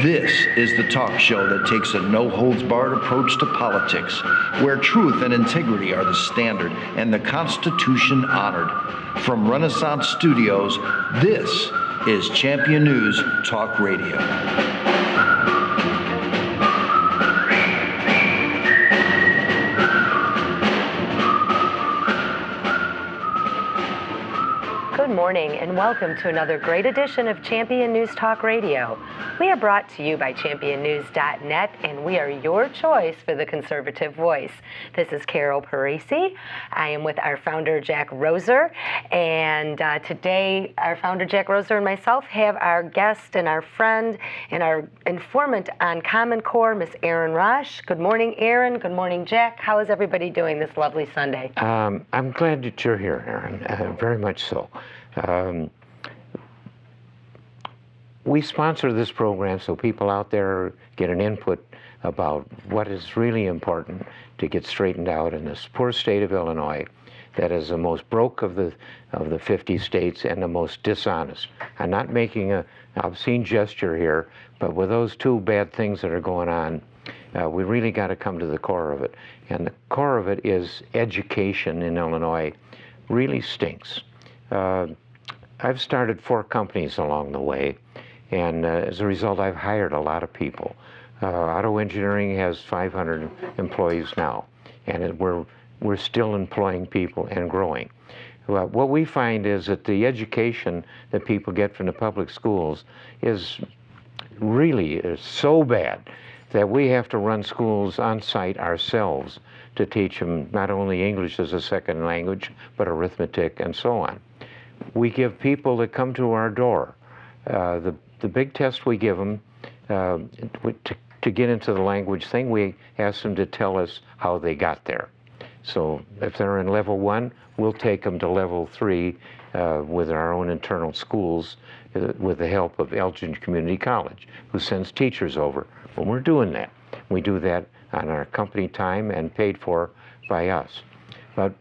This is the talk show that takes a no-holds-barred approach to politics, where truth and integrity are the standard and the Constitution honored. From Renaissance Studios, this is Champion News Talk Radio. Good morning and welcome to another great edition of Champion News Talk Radio. We are brought to you by championnews.net, and we are your choice for the conservative voice. This is Carol Parisi. I am with our founder, Jack Roeser, and today our founder, Jack Roeser, and myself have our guest and our friend and our informant on Common Core, Miss Erin Raasch. Good morning, Erin. Good morning, Jack. How is everybody doing this lovely Sunday? I'm glad that you're here, Erin, very much so. We sponsor this program so people out there get an input about what is really important to get straightened out in this poor state of Illinois that is the most broke of the 50 states and the most dishonest. I'm not making an obscene gesture here, but with those two bad things that are going on, we really got to come to the core of it. And the core of it is education in Illinois really stinks. I've started 4 companies along the way, and as a result, I've hired a lot of people. Auto engineering has 500 employees now, and we're still employing people and growing. What we find is that the education that people get from the public schools is really so bad that we have to run schools on site ourselves to teach them not only English as a second language, but arithmetic and so on. We give people that come to our door the big test we give them to get into the language thing. We ask them to tell us how they got there. So if they're in level 1, we'll take them to level 3 with our own internal schools with the help of Elgin Community College, who sends teachers over. When we're doing that, we do that on our company time and paid for by us. But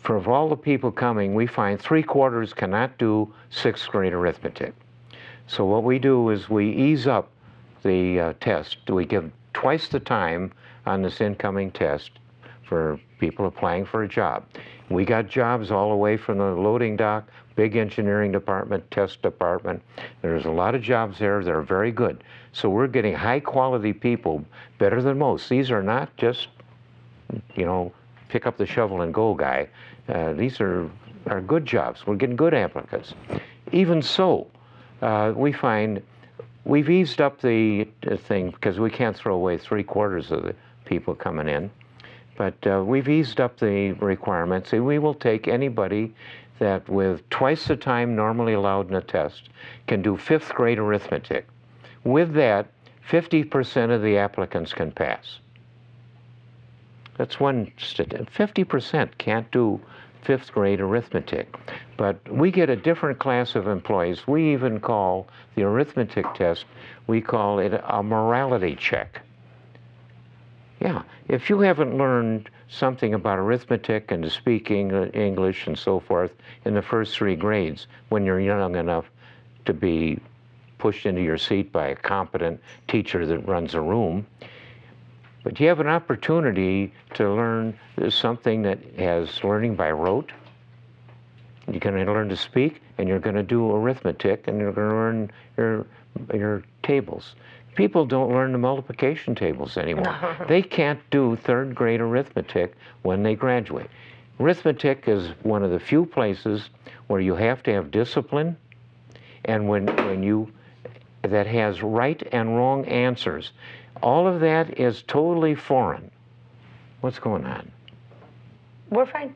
for all the people coming, we find 3/4 cannot do 6th grade arithmetic. So what we do is we ease up the test. We give twice the time on this incoming test for people applying for a job. We got jobs all the way from the loading dock, big engineering department, test department. There's a lot of jobs there that are very good. So we're getting high quality people, better than most. These are not just, pick up the shovel and go guy. These are good jobs. We're getting good applicants. Even so, we find we've eased up the thing because we can't throw away 3/4 of the people coming in. But we've eased up the requirements. We will take anybody that with twice the time normally allowed in a test can do 5th grade arithmetic. With that, 50% of the applicants can pass. That's one statistic. 50% can't do 5th grade arithmetic. But we get a different class of employees. We even call the arithmetic test, we call it a morality check. Yeah, if you haven't learned something about arithmetic and to speak English and so forth in the first 3 grades when you're young enough to be pushed into your seat by a competent teacher that runs a room, but you have an opportunity to learn something that has learning by rote. You're going to learn to speak, and you're going to do arithmetic, and you're going to learn your tables. People don't learn the multiplication tables anymore. No. They can't do 3rd grade arithmetic when they graduate. Arithmetic is one of the few places where you have to have discipline, and that has right and wrong answers. All of that is totally foreign. What's going on? We're fine.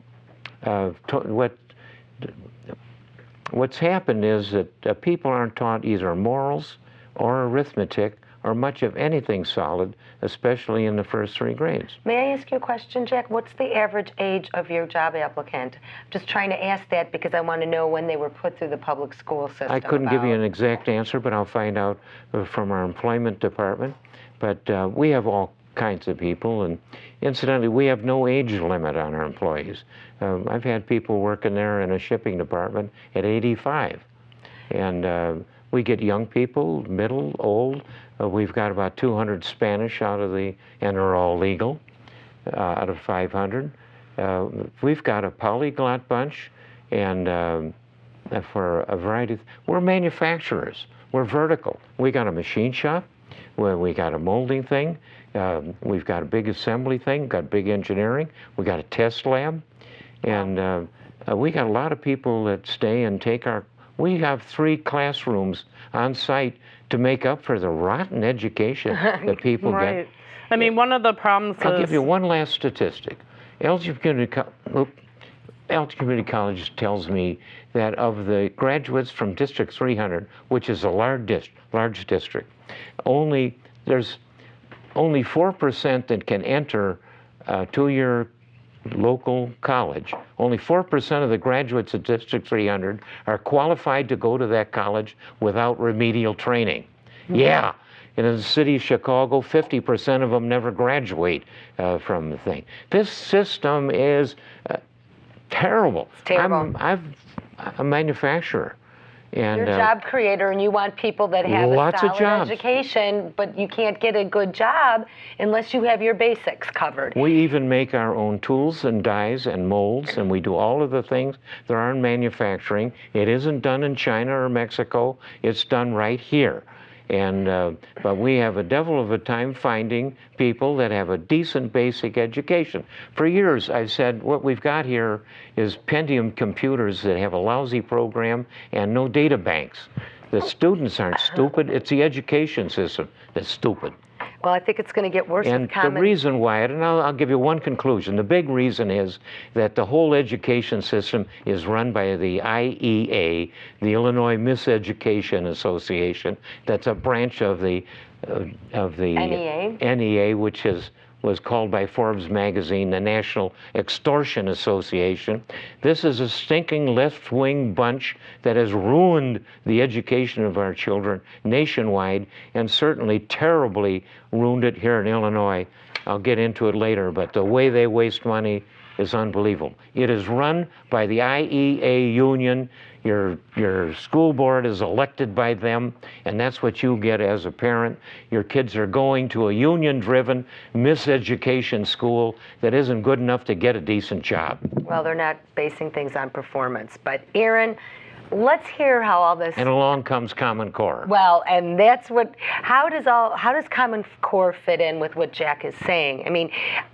What's happened is that people aren't taught either morals or arithmetic or much of anything solid, especially in the first 3 grades. May I ask you a question, Jack? What's the average age of your job applicant? Just trying to ask that because I want to know when they were put through the public school system. I couldn't give you an exact answer, but I'll find out from our employment department. But we have all kinds of people, and incidentally, we have no age limit on our employees. I've had people working there in a shipping department at 85, and We get young people, middle, old. We've got about 200 Spanish out of and they're all legal, out of 500. We've got a polyglot bunch, and for a variety we're manufacturers. We're vertical. We got a machine shop, where we got a molding thing, we've got a big assembly thing, got big engineering, we got a test lab, and we got a lot of people that stay and take we have 3 classrooms on site to make up for the rotten education that people Right. get. I mean, one of the problems I'll give you one last statistic. Elgin Community College tells me that of the graduates from District 300, which is a large district, there's only 4% that can enter a 2-year local college. Only 4% of the graduates at District 300 are qualified to go to that college without remedial training. Yeah. And in the city of Chicago, 50% of them never graduate from the thing. This system is terrible. It's terrible. I'm a manufacturer. And, You're a job creator, and you want people that have lots a of solid jobs. education, but you can't get a good job unless you have your basics covered. We even make our own tools and dies and molds, and we do all of the things that are in manufacturing. It isn't done in China or Mexico. It's done right here. And but we have a devil of a time finding people that have a decent basic education. For years, I've said what we've got here is Pentium computers that have a lousy program and no data banks. The students aren't stupid. It's the education system that's stupid. Well, I think it's going to get worse And with the common. reason why, and I'll give you one conclusion. The big reason is that the whole education system is run by the IEA, the Illinois Miseducation Association. That's a branch of the NEA, which was called by Forbes magazine the National Extortion Association. This is a stinking left-wing bunch that has ruined the education of our children nationwide, and certainly terribly ruined it here in Illinois. I'll get into it later, but the way they waste money is unbelievable. It is run by the IEA union. Your school board is elected by them, and that's what you get as a parent. Your kids are going to a union-driven miseducation school that isn't good enough to get a decent job. Well, they're not basing things on performance. But Erin, let's hear how all this. And along comes Common Core. Well, and that's what. How does Common Core fit in with what Jack is saying? I mean,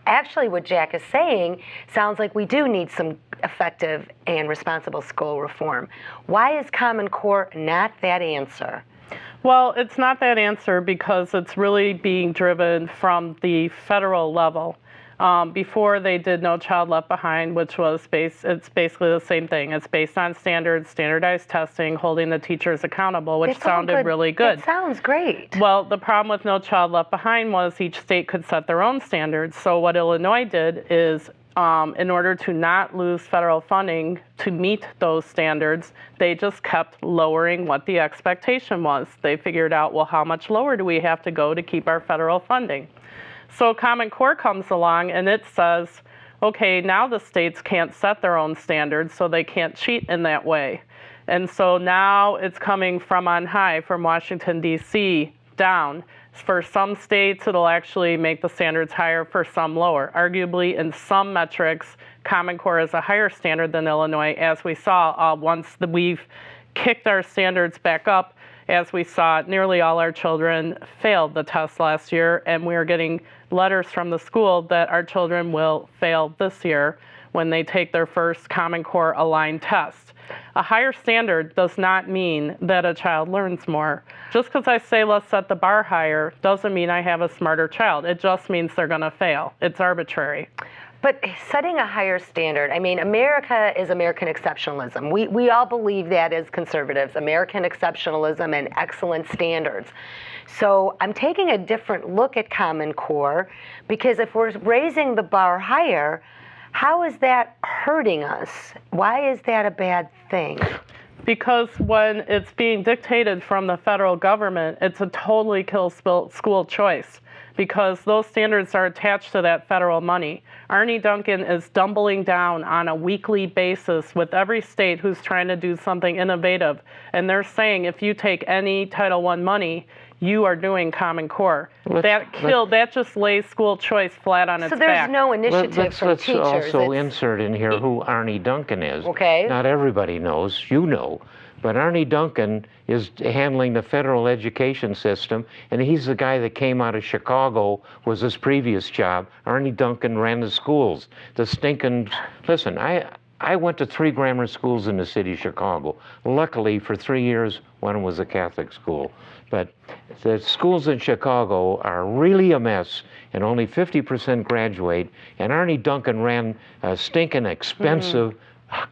actually, what Jack is saying sounds like we do need some effective and responsible school reform. Why is Common Core not that answer? Well, it's not that answer because it's really being driven from the federal level. Before they did No Child Left Behind, which was it's basically the same thing. It's based on standards, standardized testing, holding the teachers accountable, which sounded really good. It sounds great. Well, the problem with No Child Left Behind was each state could set their own standards. So what Illinois did is, in order to not lose federal funding to meet those standards, they just kept lowering what the expectation was. They figured out, well, how much lower do we have to go to keep our federal funding? So Common Core comes along and it says, okay, now the states can't set their own standards, so they can't cheat in that way. And so now it's coming from on high, from Washington, D.C. down. For some states, it'll actually make the standards higher, for some lower. Arguably, in some metrics, Common Core is a higher standard than Illinois, as we saw once we've kicked our standards back up. As we saw, nearly all our children failed the test last year, and we are getting letters from the school that our children will fail this year when they take their first Common Core aligned test. A higher standard does not mean that a child learns more. Just because I say let's set the bar higher doesn't mean I have a smarter child. It just means they're going to fail. It's arbitrary. But setting a higher standard, I mean, America is American exceptionalism. We all believe that as conservatives, American exceptionalism and excellent standards. So I'm taking a different look at Common Core, because if we're raising the bar higher, how is that hurting us? Why is that a bad thing? Because when it's being dictated from the federal government, it's a totally kill school choice. because those standards are attached to that federal money. Arne Duncan is doubling down on a weekly basis with every state who's trying to do something innovative. And they're saying if you take any Title I money, you are doing Common Core. That just lays school choice flat on its back. So there's no initiative from let's teachers. also insert in here who Arne Duncan is. Okay. Not everybody knows, you know. But Arne Duncan is handling the federal education system, and he's the guy that came out of Chicago, was his previous job. Arne Duncan ran the schools. The stinking, listen, I went to 3 grammar schools in the city of Chicago. Luckily, for 3 years, one was a Catholic school. But the schools in Chicago are really a mess, and only 50% graduate. And Arne Duncan ran a stinking expensive,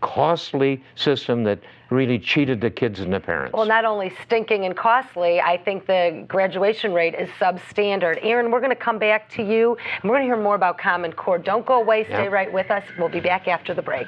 costly system that really cheated the kids and the parents. Well, not only stinking and costly, I think the graduation rate is substandard. Erin, we're going to come back to you, and we're going to hear more about Common Core. Don't go away. Stay right with us. We'll be back after the break.